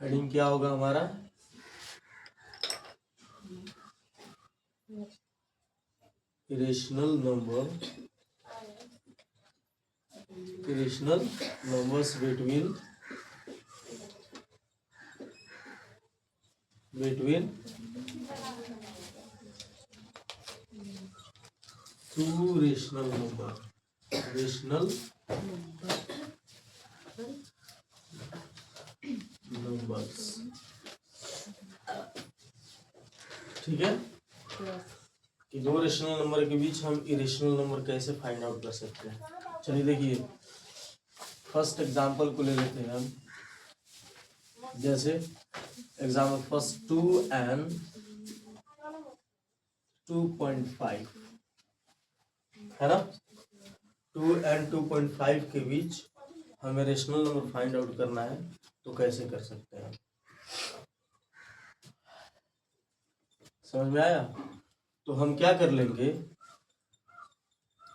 Heading क्या होगा हमारा? Irrational numbers between two rational numbers। ठीक है, कि दो रेशनल नंबर के बीच हम इरेशनल नंबर कैसे फाइंड आउट कर सकते हैं। चलिए देखिए, फर्स्ट एग्जांपल को ले लेते हैं हम। जैसे एग्जाम्पल फर्स्ट 2 and 2.5 है ना। 2 and 2.5 के बीच हमें रेशनल नंबर फाइंड आउट करना है, तो कैसे कर सकते हैं? समझ में आया? तो हम क्या कर लेंगे,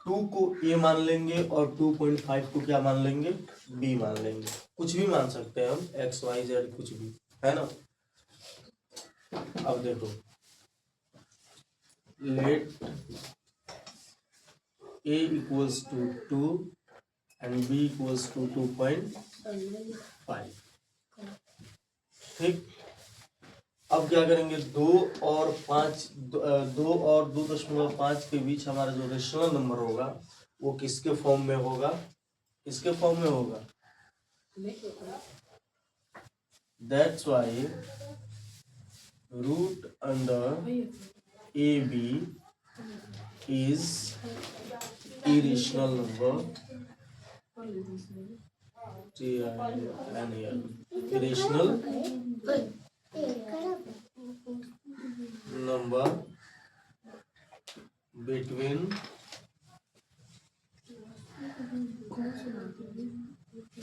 2 को a मान लेंगे और 2.5 को क्या मान लेंगे, b मान लेंगे। कुछ भी मान सकते हैं हम, x y z कुछ भी, है ना। अब देखो, late a equals to 2 and b equals to 2.5। ठीक, अब क्या करेंगे, 2 और 2.5 के बीच हमारा जो रेशनल नंबर होगा वो किसके फॉर्म में होगा, किसके फॉर्म में होगा। That's why root under A B is irrational number, irrational number between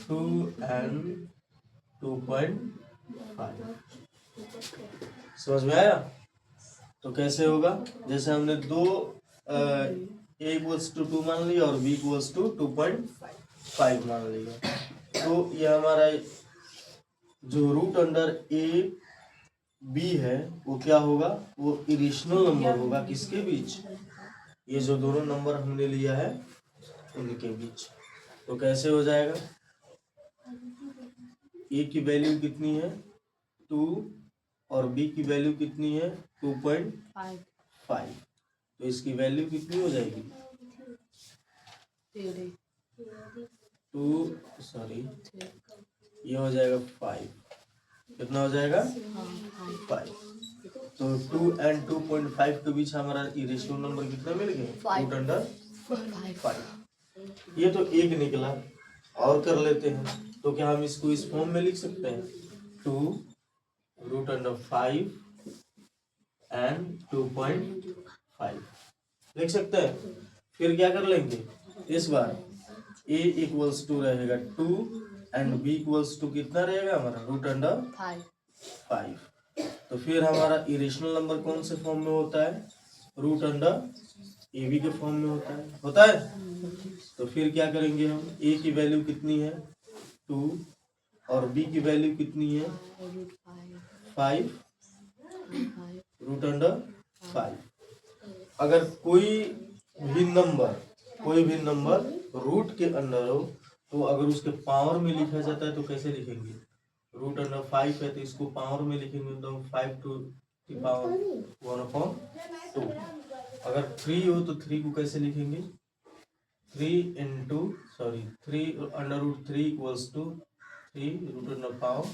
2 and 2.5। समझ में आया? तो कैसे होगा, जैसे हमने दो a इक्वल्स टू 2 मान लिया और b इक्वल्स टू 2.5 मान लिया, तो ये हमारा जो रूट अंडर ए बी है वो क्या होगा, वो इरेशनल नंबर होगा किसके बीच, ये जो दोनों नंबर हमने लिया है उनके बीच। तो कैसे हो जाएगा, ए की वैल्यू कितनी है 2 और बी की वैल्यू कितनी है 2.5, तो इसकी वैल्यू कितनी हो जाएगी 2 ये हो जाएगा 5, कितना हो जाएगा 5। तो 2 and 2.5 के बीच हमारा इरेशनल नंबर कितना मिल गया, रूट अंडर 5। ये तो एक निकला, और कर लेते हैं। तो क्या हम इसको इस फॉर्म में लिख सकते हैं, 2 रूट अंडर 5 and 2.5 लिख सकते हैं। फिर क्या कर लेंगे, इस बार a इक्वल्स टू रहेगा 2 एंड b इक्वल्स टू कितना रहेगा हमारा, रूट अंडर 5। तो फिर हमारा इरेशनल नंबर कौन से फॉर्म में होता है, रूट अंडर ए बी के फॉर्म में होता है। तो फिर क्या करेंगे हम, a की वैल्यू कितनी है 2 और b की वैल्यू कितनी है 5 रूट अंडर 5। अगर कोई भी नंबर रूट के अंदर हो, तो अगर उसके पावर में लिखा जाता है तो कैसे लिखेंगे, रूट अंडर 5 है तो इसको पावर में लिखेंगे तो 5 टू द पावर 1/2। अगर 3 हो तो 3 को कैसे लिखेंगे, 3 under root 3 equals to 3 root under power.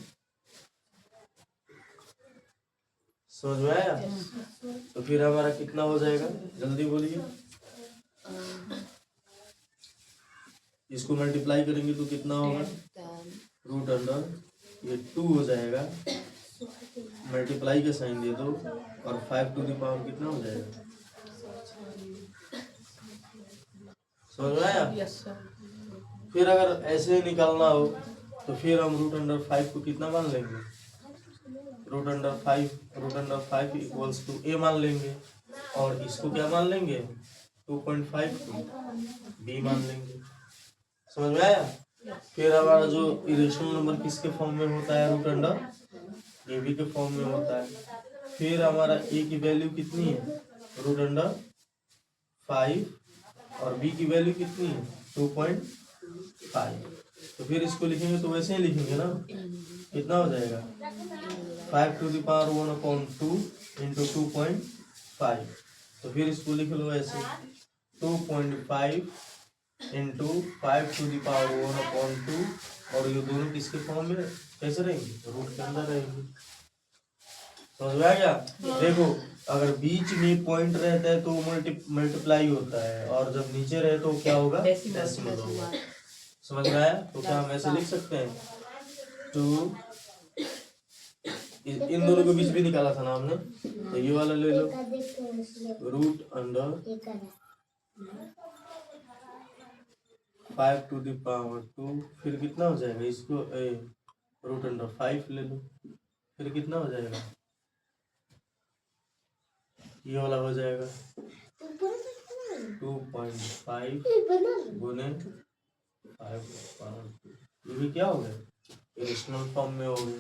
समझ में आया? तो फिर हमारा कितना हो जाएगा, जल्दी बोलिए। इसको मल्टीप्लाई करेंगे तो कितना होगा, रूट अंडर ये 2 हो जाएगा, मल्टीप्लाई का साइन दे दो, और 5 टू द पावर कितना हो जाएगा। समझ में आया? फिर अगर ऐसे निकालना हो तो फिर हम रूट अंडर 5 को कितना मान लेंगे, रूट अंडर 5 इक्वल्स टू ए मान लेंगे, और इसको क्या मान लेंगे 2.5 को बी मान लेंगे। समझ में आया? फिर हमारा जो इरेशनल नंबर किसके फॉर्म में होता है, रूट अंडर ए बी के फॉर्म में होता है। फिर हमारा ए की वैल्यू कितनी है, √5 और बी की वैल्यू कितनी है 2.5। तो फिर इसको लिखेंगे तो वैसे ही लिखेंगे ना, कितना हो जाएगा 5⁻1/2 इंटू 2.5। तो फिर इसको लिख लो ऐसे 2.5 इंटू 5⁻1/2 और ये दोनों किसके फॉर्म में कैसे रहेंगे, रूट के अंदर रहेंगे। समझ में आ गया? देखो अगर बीच में पॉइंट रहता है तो मल्टीप्लाई होता है और जब नीचे रहे तो क्या होगा, डेसिमल होगा। समझ में आया? तो क्या हम ऐसे लिख सकते हैं, टू इन दोनों के बीच भी निकाला था ना हमने, तो ये वाला ले लो √5⁻2। फिर कितना हो जाएगा, इसको √5 ले लो, फिर कितना हो जाएगा, ये वाला हो जाएगा 2.5 गुने 5/2। ये भी क्या हो गया, इरेशनल फॉर्म में हो गए।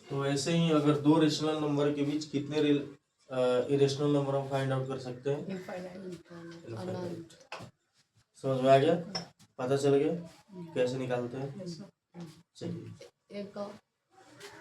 तो ऐसे ही अगर दो रेशनल नंबर के बीच कितने इरेशनल नंबर हम फाइंड आउट कर सकते हैं, इनफाइनाइट। समझ में आ गया, पता चल गया कैसे निकालते हैं। चलिए